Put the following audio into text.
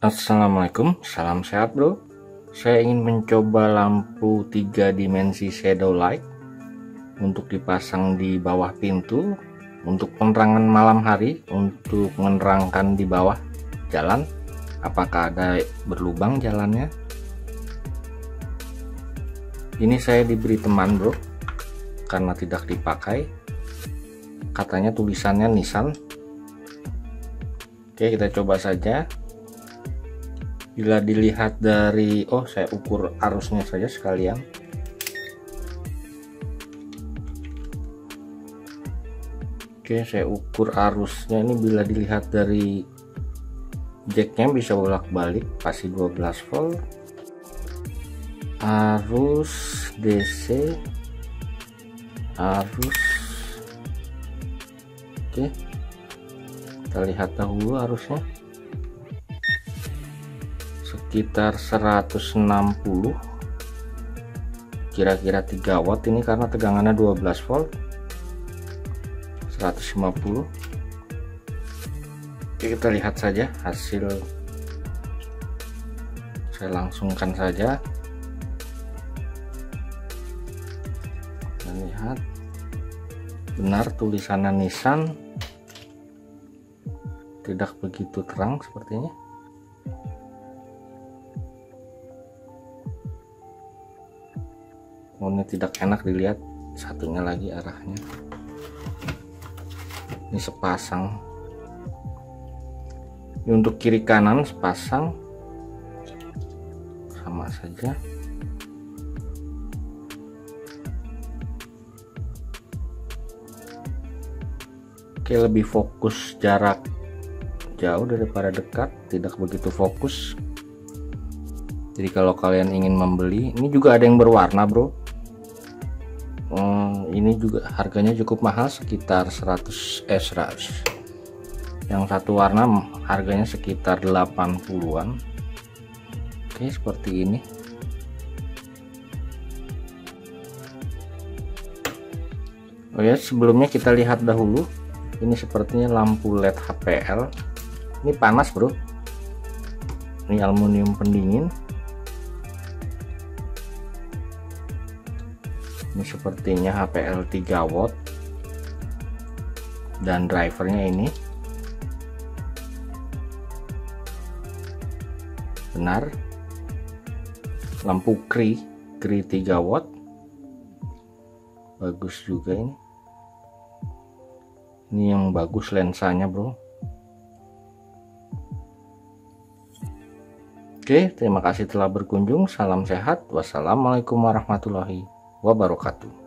Assalamualaikum, salam sehat bro. Saya ingin mencoba lampu 3 dimensi shadow light untuk dipasang di bawah pintu untuk penerangan malam hari, untuk menerangkan di bawah jalan. Apakah ada berlubang jalannya? Ini saya diberi teman bro, karena tidak dipakai. Katanya tulisannya Nissan. Oke, kita coba saja. Bila dilihat dari, saya ukur arusnya saja sekalian. Oke, saya ukur arusnya ini. Bila dilihat dari jacknya bisa bolak-balik, pasti 12 volt. Arus DC, arus. Oke, kita lihat dahulu arusnya. Sekitar 160, kira-kira 3 watt ini karena tegangannya 12 volt. 150. Oke, kita lihat saja hasil. Saya langsungkan saja. Kita lihat benar tulisannya Nissan, tidak begitu terang sepertinya. Ini tidak enak dilihat, satunya lagi arahnya. Ini sepasang. Ini untuk kiri kanan sepasang, sama saja. Oke, lebih fokus jarak jauh daripada dekat, tidak begitu fokus. Jadi kalau kalian ingin membeli, ini juga ada yang berwarna bro. Ini juga harganya cukup mahal, sekitar 100. Yang satu warna harganya sekitar 80-an. Oke, seperti ini. Oh ya, sebelumnya kita lihat dahulu. Ini sepertinya lampu LED HPL. Ini panas bro. Ini aluminium pendingin. Ini sepertinya HPL 3 watt dan drivernya ini benar. Lampu Cree 3 watt, bagus juga ini. Ini yang bagus lensanya bro. Oke, terima kasih telah berkunjung. Salam sehat. Wassalamualaikum warahmatullahi wabarakatuh.